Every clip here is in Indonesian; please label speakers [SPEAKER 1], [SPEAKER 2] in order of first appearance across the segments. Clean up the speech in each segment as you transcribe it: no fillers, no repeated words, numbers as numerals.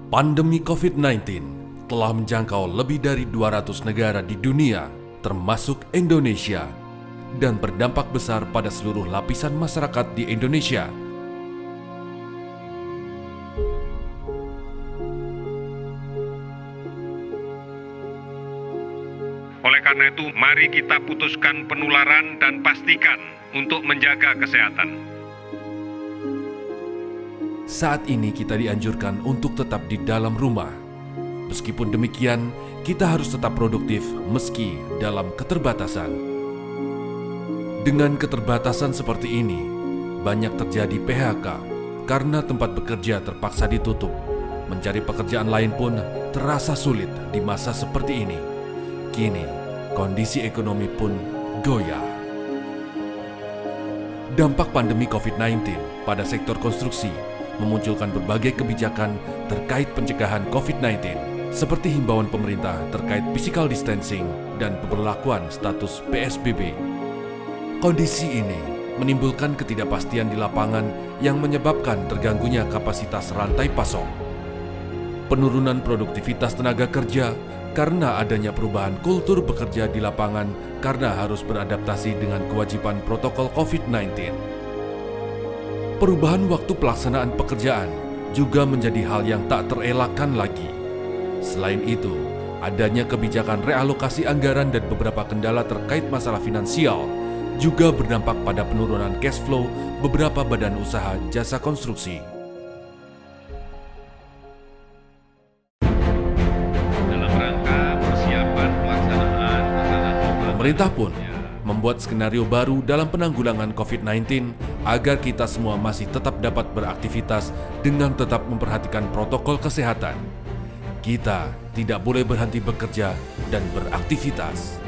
[SPEAKER 1] Pandemi COVID-19 telah menjangkau lebih dari 200 negara di dunia, termasuk Indonesia, dan berdampak besar pada seluruh lapisan masyarakat di Indonesia.
[SPEAKER 2] Oleh karena itu, mari kita putuskan penularan dan pastikan untuk menjaga kesehatan.
[SPEAKER 1] Saat ini kita dianjurkan untuk tetap di dalam rumah. Meskipun demikian, kita harus tetap produktif meski dalam keterbatasan. Dengan keterbatasan seperti ini, banyak terjadi PHK karena tempat bekerja terpaksa ditutup. Mencari pekerjaan lain pun terasa sulit di masa seperti ini. Kini, kondisi ekonomi pun goyah. Dampak pandemi COVID-19 pada sektor konstruksi memunculkan berbagai kebijakan terkait pencegahan COVID-19, seperti himbauan pemerintah terkait physical distancing dan pemberlakuan status PSBB. Kondisi ini menimbulkan ketidakpastian di lapangan yang menyebabkan terganggunya kapasitas rantai pasok. Penurunan produktivitas tenaga kerja karena adanya perubahan kultur bekerja di lapangan karena harus beradaptasi dengan kewajiban protokol COVID-19. Perubahan waktu pelaksanaan pekerjaan juga menjadi hal yang tak terelakkan lagi. Selain itu, adanya kebijakan realokasi anggaran dan beberapa kendala terkait masalah finansial juga berdampak pada penurunan cash flow beberapa badan usaha jasa konstruksi.
[SPEAKER 2] Dalam rangka persiapan pelaksanaan tatanan normal,
[SPEAKER 1] Pemerintah pun membuat skenario baru dalam penanggulangan COVID-19 agar kita semua masih tetap dapat beraktivitas dengan tetap memperhatikan protokol kesehatan. Kita tidak boleh berhenti bekerja dan beraktivitas.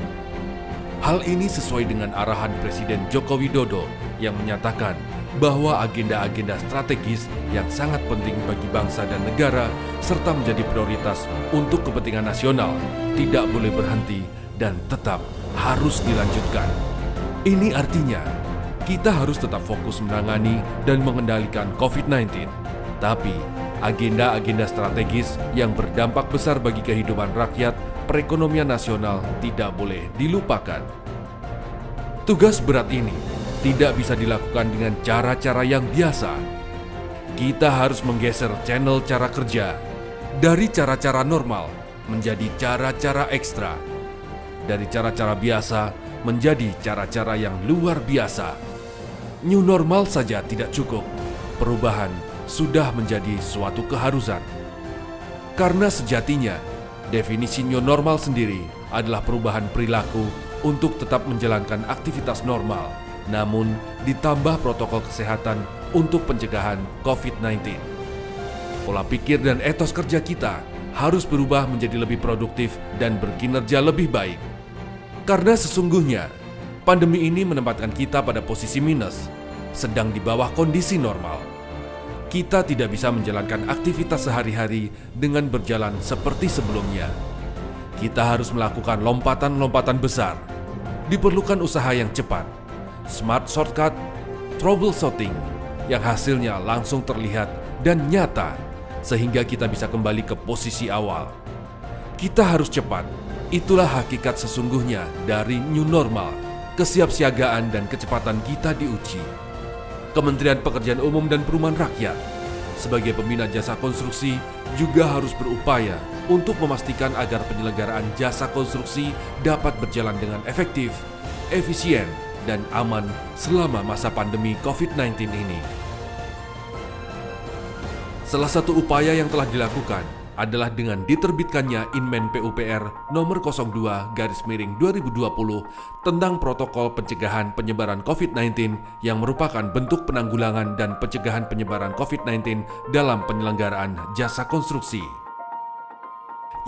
[SPEAKER 1] Hal ini sesuai dengan arahan Presiden Joko Widodo yang menyatakan bahwa agenda-agenda strategis yang sangat penting bagi bangsa dan negara serta menjadi prioritas untuk kepentingan nasional tidak boleh berhenti dan tetap harus dilanjutkan. Ini artinya kita harus tetap fokus menangani dan mengendalikan COVID-19. Tapi agenda-agenda strategis yang berdampak besar bagi kehidupan rakyat, perekonomian nasional tidak boleh dilupakan. Tugas berat ini tidak bisa dilakukan dengan cara-cara yang biasa. Kita harus menggeser channel cara kerja dari cara-cara normal menjadi cara-cara ekstra. Dari cara-cara biasa menjadi cara-cara yang luar biasa. New normal saja tidak cukup. Perubahan sudah menjadi suatu keharusan. Karena sejatinya, definisi new normal sendiri adalah perubahan perilaku untuk tetap menjalankan aktivitas normal, namun ditambah protokol kesehatan untuk pencegahan COVID-19. Pola pikir dan etos kerja kita harus berubah menjadi lebih produktif dan berkinerja lebih baik. Karena sesungguhnya, pandemi ini menempatkan kita pada posisi minus, sedang di bawah kondisi normal. Kita tidak bisa menjalankan aktivitas sehari-hari dengan berjalan seperti sebelumnya. Kita harus melakukan lompatan-lompatan besar. Diperlukan usaha yang cepat, smart shortcut, troubleshooting, yang hasilnya langsung terlihat dan nyata, sehingga kita bisa kembali ke posisi awal. Kita harus cepat. Itulah hakikat sesungguhnya dari new normal. Kesiapsiagaan dan kecepatan kita diuji. Kementerian Pekerjaan Umum dan Perumahan Rakyat sebagai pembina jasa konstruksi juga harus berupaya untuk memastikan agar penyelenggaraan jasa konstruksi dapat berjalan dengan efektif, efisien, dan aman selama masa pandemi COVID-19 ini. Salah satu upaya yang telah dilakukan adalah dengan diterbitkannya Inmen PUPR nomor 02/2020 tentang protokol pencegahan penyebaran COVID-19 yang merupakan bentuk penanggulangan dan pencegahan penyebaran COVID-19 dalam penyelenggaraan jasa konstruksi.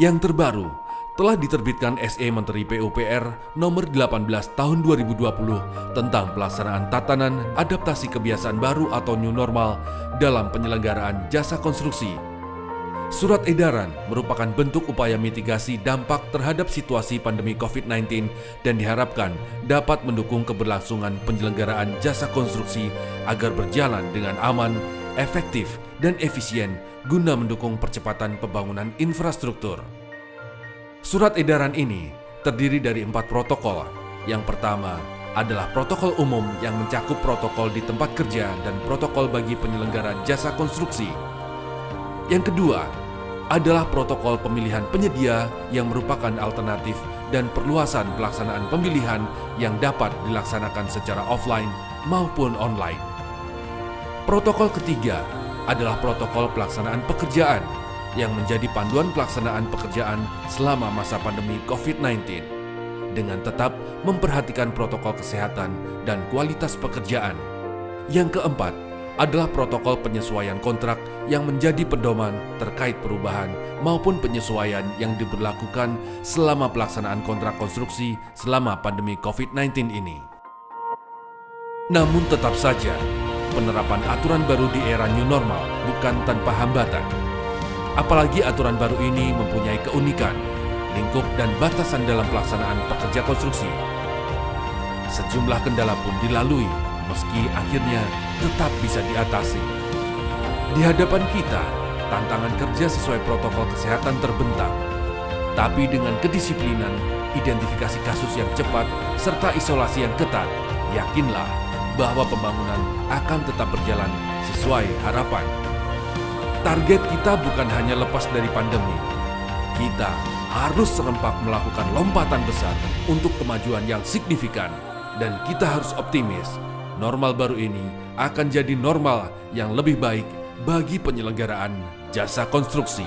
[SPEAKER 1] Yang terbaru, telah diterbitkan SE Menteri PUPR nomor 18 tahun 2020 tentang pelaksanaan tatanan adaptasi kebiasaan baru atau new normal dalam penyelenggaraan jasa konstruksi. Surat edaran merupakan bentuk upaya mitigasi dampak terhadap situasi pandemi COVID-19 dan diharapkan dapat mendukung keberlangsungan penyelenggaraan jasa konstruksi agar berjalan dengan aman, efektif, dan efisien guna mendukung percepatan pembangunan infrastruktur. Surat edaran ini terdiri dari 4 protokol. Yang pertama adalah protokol umum yang mencakup protokol di tempat kerja dan protokol bagi penyelenggara jasa konstruksi. Yang kedua adalah protokol pemilihan penyedia yang merupakan alternatif dan perluasan pelaksanaan pemilihan yang dapat dilaksanakan secara offline maupun online. Protokol ketiga adalah protokol pelaksanaan pekerjaan yang menjadi panduan pelaksanaan pekerjaan selama masa pandemi COVID-19 dengan tetap memperhatikan protokol kesehatan dan kualitas pekerjaan. Yang keempat adalah protokol penyesuaian kontrak yang menjadi pedoman terkait perubahan maupun penyesuaian yang diberlakukan selama pelaksanaan kontrak konstruksi selama pandemi COVID-19 ini. Namun tetap saja, penerapan aturan baru di era new normal bukan tanpa hambatan. Apalagi aturan baru ini mempunyai keunikan, lingkup dan batasan dalam pelaksanaan pekerja konstruksi. Sejumlah kendala pun dilalui, meski akhirnya tetap bisa diatasi. Di hadapan kita, tantangan kerja sesuai protokol kesehatan terbentang. Tapi dengan kedisiplinan, identifikasi kasus yang cepat, serta isolasi yang ketat, yakinlah bahwa pembangunan akan tetap berjalan sesuai harapan. Target kita bukan hanya lepas dari pandemi. Kita harus serempak melakukan lompatan besar untuk kemajuan yang signifikan. Dan kita harus optimis, normal baru ini akan jadi normal yang lebih baik bagi penyelenggaraan jasa konstruksi.